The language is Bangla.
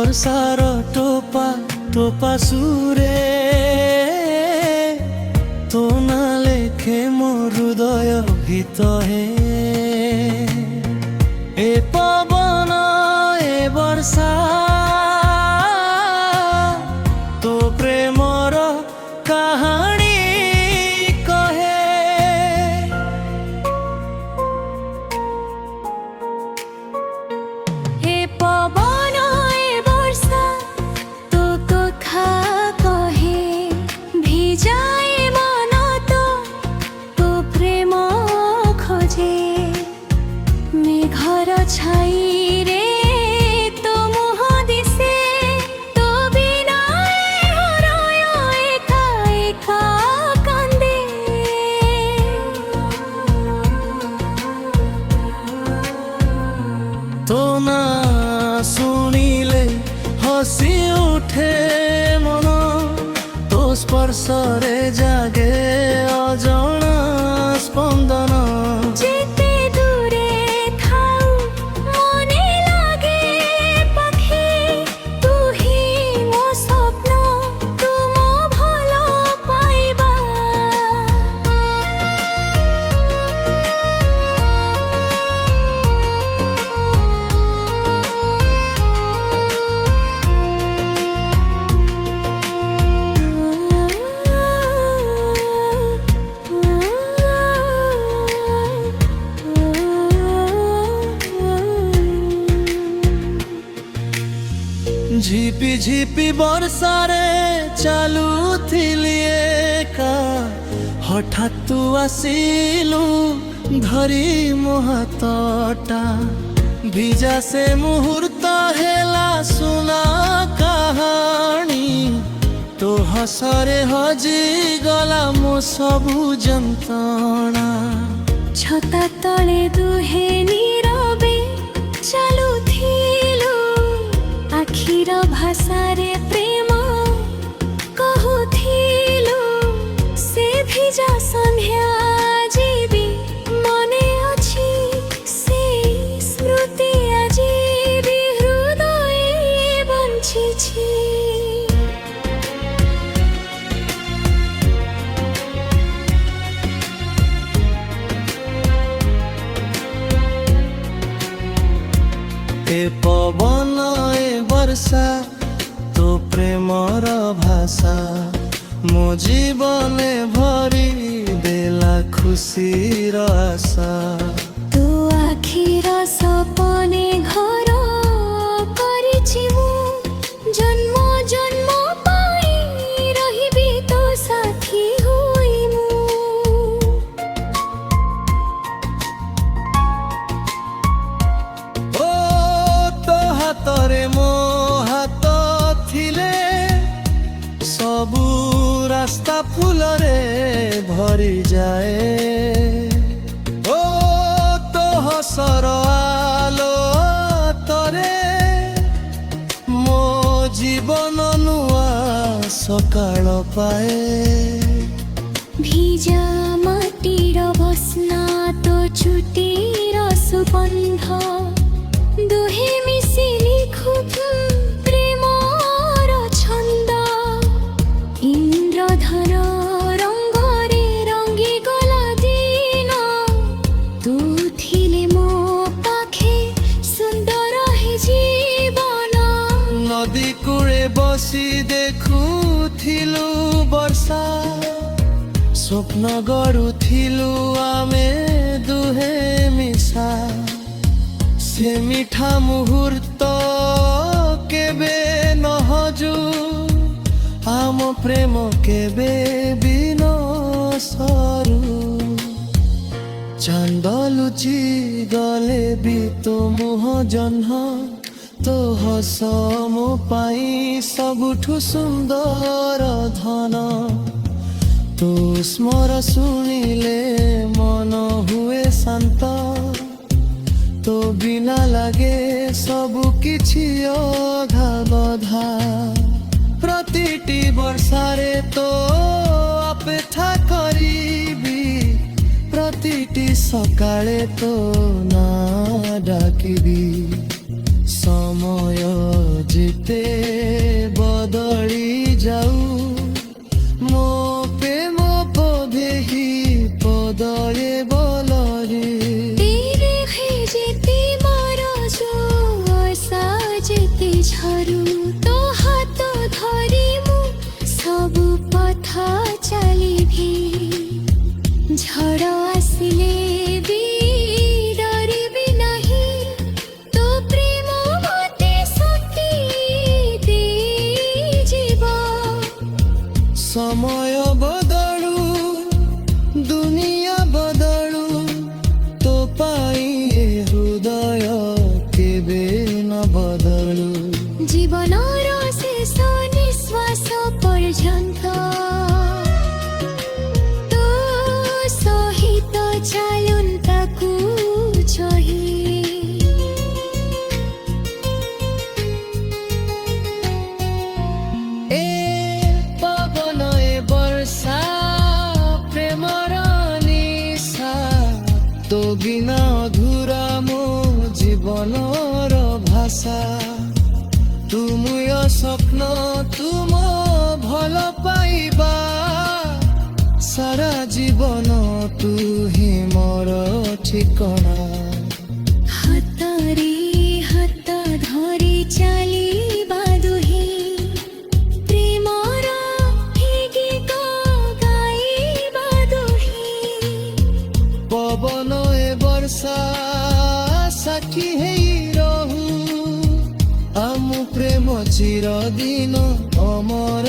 ବର୍ଷାର ଟୋପା ଟୋପା ସୁରେ ତୋ ନା ଲେଖେ ମୋ ହୃଦୟ ଭିତରେ। ଏ ପବନ ଏ ବର୍ଷା ତୋ ପ୍ରେମର କାହାଣୀ କହେ। হে পবন এ বর্ষা তো কথা কহে, ভিজায় মন তো প্রেম খোঁজে। মেঘর ছাই রে তো মুহ দিশে, তো বিনা হৃদয় একা একা কান্দে। তো না শুনিলে হসি উঠে মন, তো স্পর্শরে জাগে অজଣା স্পন্দন। যেতে দূরে থাও মনে লাগে পাখি, তুহি মো স্বপ্ন তুম ভাল পাইবা। ঝিপি ঝিপি বর্ষারে চালুথিলি একা, হঠাৎ তু আসিলু ধরি মো হাতটা। ভিজা সে মুহূর্ত হেলা সুনা কাহাণী, তো হসরে হজি গলা মো সবু যন্ত্রণা। ছতা তলে দুহে নীরবে চালুথিলু, আখির ভাষারে প্রেম কহুথিলু। সে ভিজা সন্ধ্যা জীবি মনে ଅଛି, সেই স্মৃতি আজি বি হৃদয়ে বঞ্চিছি। এ পবন এ বর্ষা তো প্রেমর ভাষা, মো জীবনে ভরি দেলা খুশির আশা। তো আখির সপনে ঘর করিছি মু, জন্ম জন্ম পাই রহিবি তো সাথী হই মু। ও তো হাতরে মো হাত থিলে, সবু রাস্তা ফুলরে ভরি যায়। ও তো হসর আলো তরে মো জীবন নুয়া সকাল পায়ে। ভিজা মাটির বসনা তো ছুটির সুগন্ধ, দুহে মিশি লিখু প্রেমর ছন্দ। ইন্দ্রধর রঙ্গরে রঙ্গি গলা দিন, তু থিলে মো পাখে সুন্দর হে জীবন। নদী কূলে বসি দেখুথিলু বর্ষা, স্বপ্ন গড়ুথিলু আমে দুহে মিশা। সে মিঠা মুহূর্ত কেবে নহজু, আম প্রেম কেবে বিন সরু। চান্দ লুচি গলে বি তো মুহ জহ্ন, তো হস মো পাই সবুঠু সুন্দর ধন। তো স্মর শুনিলে মন হুয়ে শান্ত, তো বিনা লাগে সবু কিছু অঘা প্রতিটি বর্ষারে তো অপেক্ষা করিবি, প্রতিটি সকালে তো না ডাকিবি। সময় যেতে ତ ହାତ ଧରି ମୁଁ ସବୁ ପଥ ଚାଲିବି ଝଡ଼ ଆସିଲେ ବି ଡରିବି ନାହିଁ ତୋ ପ୍ରେମ ମତେ ଶକ୍ତି ଦେଇଯିବ ସମୟ ବଦଳୁ ଦୁନିଆ ବଦଳୁ ତୋ ପାଇଁ ଏ ହୃଦୟ କେବେ ନ ବଦଳୁ জীবনর শেষ নিঃশ্বাস পর্যন্ত তো সহিত চালুন তাকু চহি এ পবন এ বর্ষা প্রেমর নিশা তো বিনা অধুরা মো জীবনর ভাষা তুময় স্বপ্ন তুম ভাল পাইবা সারা জীবন তু হি মোর ঠিকনা হাতরে হাত ধরি চালিবা দুহি প্রেমর হি গীত গাইবা দুহি পবন এ বর্ষা সাক্ষী হেই রহু আমু প্রেম চিরদিন অমর